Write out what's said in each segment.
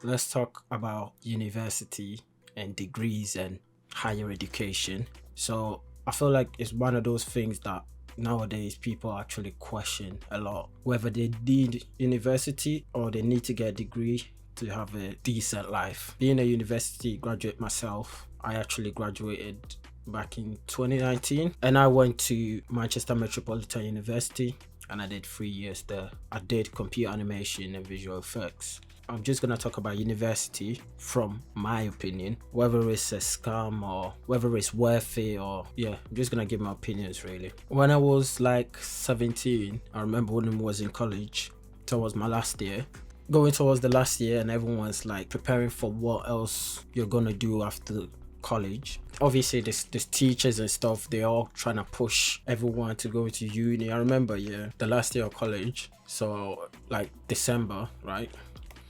let's talk about university and degrees and higher education. So I feel like it's one of those things that nowadays people actually question a lot whether they need university or they need to get a degree to have a decent life. Being a university graduate myself, I actually graduated back in 2019 and I went to Manchester Metropolitan University and I did 3 years there. I did computer animation and visual effects. I'm just gonna talk about university from my opinion, whether it's a scam or whether it's worth it, or yeah, I'm just gonna give my opinions really. When I was like 17, I remember when I was in college, towards my last year, going towards the last year, and everyone's like preparing for what else you're gonna do after college. Obviously there's teachers and stuff, they're all trying to push everyone to go to uni. I remember, yeah, the last year of college, so like December, right?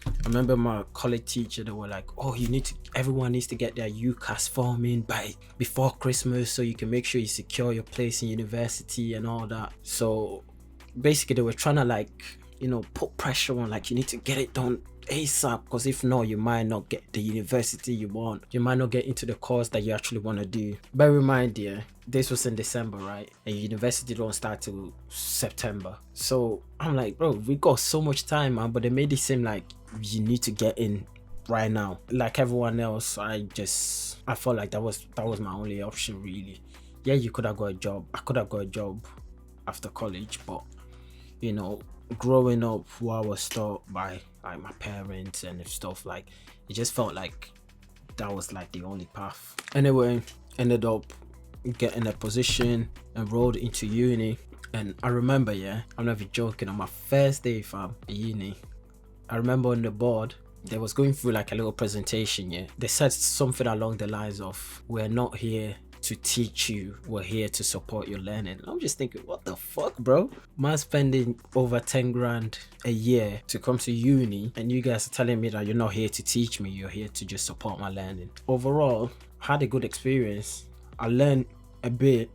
I remember my college teacher, they were like, oh, everyone needs to get their UCAS form in by before Christmas so you can make sure you secure your place in university and all that. So basically they were trying to like, put pressure on, like, you need to get it done ASAP, because if not, you might not get the university you want. You might not get into the course that you actually want to do. Bear in mind, yeah, this was in December, right? And university don't start till September. So I'm like, bro, we got so much time, man. But they made it seem like you need to get in right now. Like everyone else, I felt like that was my only option really. Yeah, you could have got a job. I could have got a job after college, but growing up, what I was taught by like my parents and stuff, like it just felt like that was like the only path. Anyway, ended up getting a position, enrolled into uni, and I remember, yeah, I'm not even joking, on my first day from uni, I remember on the board they was going through like a little presentation. Yeah, they said something along the lines of, we're not here to teach you, we're here to support your learning. I'm just thinking, what the fuck, bro? Man spending over 10 grand a year to come to uni, and you guys are telling me that you're not here to teach me, you're here to just support my learning. Overall, I had a good experience. I learned a bit,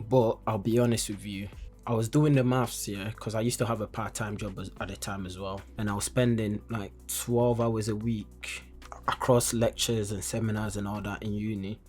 but I'll be honest with you, I was doing the maths, yeah, because I used to have a part-time job at the time as well, and I was spending like 12 hours a week across lectures and seminars and all that in uni,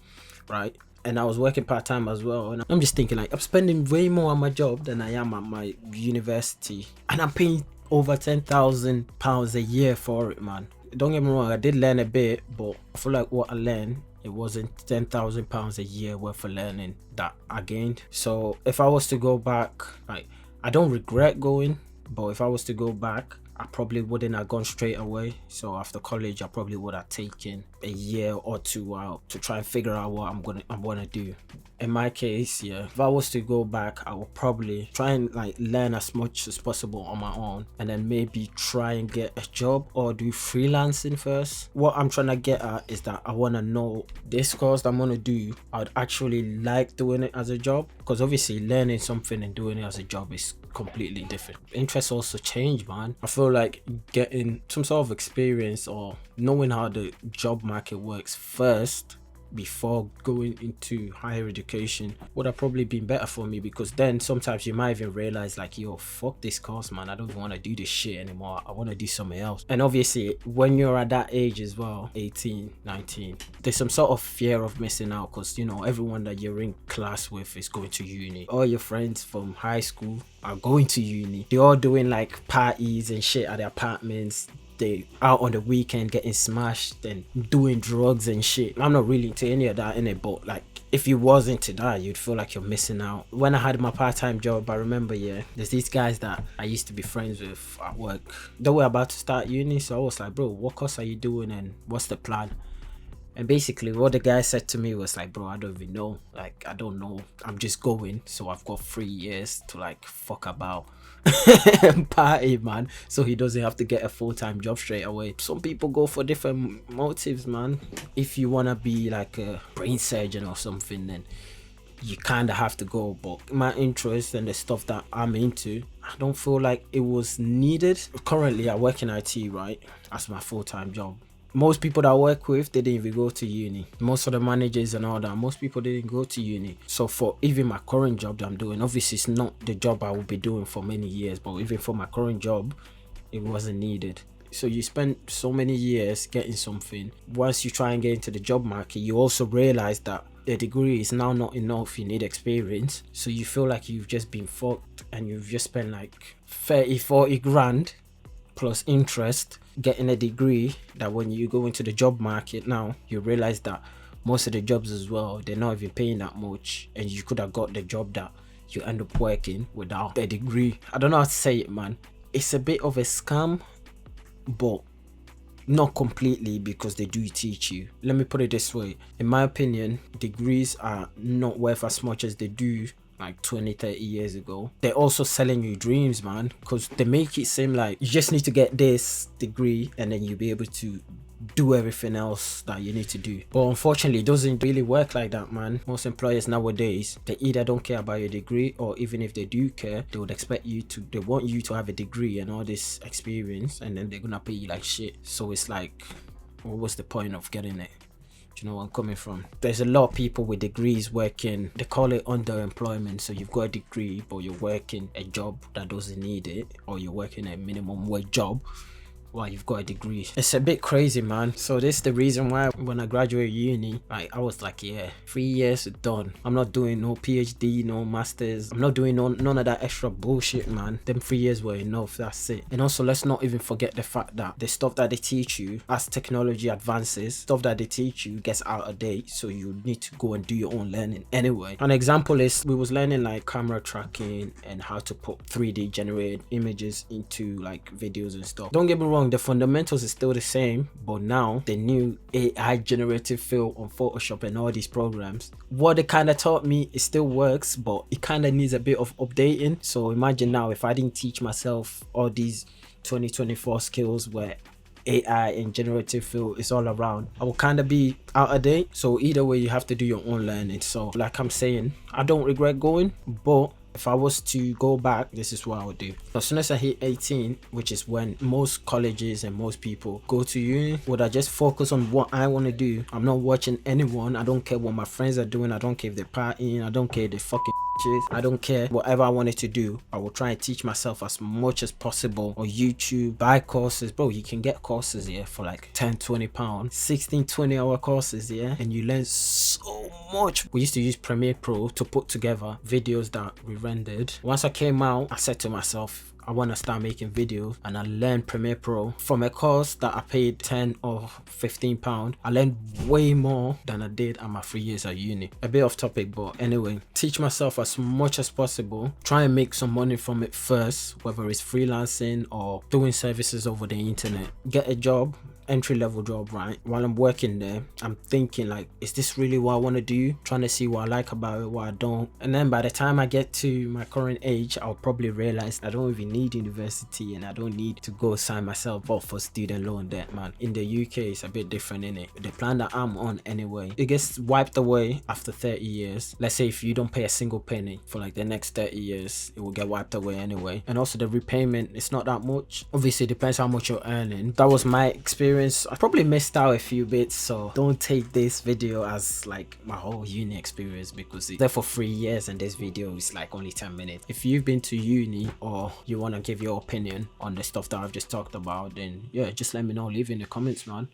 right? And I was working part-time as well, and I'm just thinking, like, I'm spending way more on my job than I am at my university, and I'm paying over £10,000 a year for it, man. Don't get me wrong, I did learn a bit, but I feel like what I learned, it wasn't £10,000 a year worth of learning that I gained. So if I was to go back, like, I don't regret going, but if I was to go back, I probably wouldn't have gone straight away. So after college, I probably would have taken a year or two out to try and figure out what I'm gonna do. In my case, yeah, if I was to go back, I would probably try and like learn as much as possible on my own, and then maybe try and get a job or do freelancing first. What I'm trying to get at is that I want to know this course that I'm gonna do, I'd actually like doing it as a job, because obviously learning something and doing it as a job is completely different. Interests also change, man. I feel like getting some sort of experience or knowing how the job market works first before going into higher education would have probably been better for me, because then sometimes you might even realize like, yo, fuck this course, man, I don't want to do this shit anymore, I want to do something else. And obviously when you're at that age as well, 18, 19, there's some sort of fear of missing out, because everyone that you're in class with is going to uni, all your friends from high school are going to uni, they're all doing like parties and shit at their apartments, they out on the weekend getting smashed and doing drugs and shit. I'm not really into any of that, innit? But like, if you was into that, you'd feel like you're missing out. When I had my part-time job, I remember, yeah, there's these guys that I used to be friends with at work. They were about to start uni, so I was like, bro, what course are you doing and what's the plan? And basically what the guy said to me was like, bro, I don't even know. Like, I don't know. I'm just going. So I've got 3 years to like fuck about and party, man. So he doesn't have to get a full-time job straight away. Some people go for different motives, man. If you want to be like a brain surgeon or something, then you kind of have to go. But my interest and the stuff that I'm into, I don't feel like it was needed. Currently I work in IT, right? That's my full-time job. Most people that I work with, they didn't even go to uni. Most of the managers and all that, most people didn't go to uni. So for even my current job that I'm doing, obviously it's not the job I will be doing for many years, but even for my current job, it wasn't needed. So you spend so many years getting something. Once you try and get into the job market, you also realize that the degree is now not enough. You need experience. So you feel like you've just been fucked and you've just spent like 30-40 grand plus interest getting a degree, that when you go into the job market now, you realize that most of the jobs as well, they're not even paying that much, and you could have got the job that you end up working without a degree. I don't know how to say it, man. It's a bit of a scam, but not completely, because they do teach you. Let me put it this way. In my opinion, degrees are not worth as much as they do like 20-30 years ago. They're also selling you dreams, man, because they make it seem like you just need to get this degree and then you'll be able to do everything else that you need to do. But unfortunately, it doesn't really work like that, man. Most employers nowadays, they either don't care about your degree, or even if they do care, they would expect you to, they want you to have a degree and all this experience, and then they're gonna pay you like shit. So it's like, what was the point of getting it? Do you know where I'm coming from? There's a lot of people with degrees working, they call it underemployment. So you've got a degree but you're working a job that doesn't need it, or you're working a minimum wage job while you've got a degree. It's a bit crazy, man. So this is the reason why when I graduated uni, like, I was like, yeah, 3 years done. I'm not doing no PhD, no masters. I'm not doing none of that extra bullshit, man. Them 3 years were enough. That's it. And also, let's not even forget the fact that the stuff that they teach you as technology advances, stuff that they teach you gets out of date, so you need to go and do your own learning anyway. An example is, we was learning like camera tracking and how to put 3D generated images into like videos and stuff. Don't get me wrong, the fundamentals is still the same, but now the new AI generative fill on Photoshop and all these programs, what they kind of taught me, it still works, but it kind of needs a bit of updating. So imagine now if I didn't teach myself all these 2024 skills where AI and generative fill is all around, I will kind of be out of date. So either way, you have to do your own learning. So like I'm saying, I don't regret going, but if I was to go back, this is what I would do. As soon as I hit 18, which is when most colleges and most people go to uni, would I just focus on what I want to do? I'm not watching anyone. I don't care what my friends are doing. I don't care if they're partying. I don't care if they're fucking shit. I don't care. Whatever I wanted to do, I will try and teach myself as much as possible on YouTube. Buy courses. Bro, you can get courses here for like 10-20 pounds, 16-20 hour courses here, and you learn so much. We used to use Premiere Pro to put together videos that we rendered. Once I came out, I said to myself, I want to start making videos, and I learned Premiere Pro from a course that I paid 10 or 15 pounds. I learned way more than I did at my 3 years at uni. A bit off topic, but anyway, teach myself as much as possible. Try and make some money from it first, whether it's freelancing or doing services over the internet. Get a job, entry-level job, right? While I'm working there, I'm thinking like, is this really what I want to do? Trying to see what I like about it, what I don't. And then by the time I get to my current age, I'll probably realize I don't even need university, and I don't need to go sign myself up for student loan debt, man. In the UK, it's a bit different, innit? The plan that I'm on anyway, it gets wiped away after 30 years. Let's say if you don't pay a single penny for like the next 30 years, it will get wiped away anyway. And also the repayment, it's not that much. Obviously, it depends how much you're earning. That was my experience. I probably missed out a few bits, so don't take this video as like my whole uni experience, because it's there for 3 years and this video is like only 10 minutes. If you've been to uni or you want to give your opinion on the stuff that I've just talked about, then yeah, just let me know. Leave in the comments, man.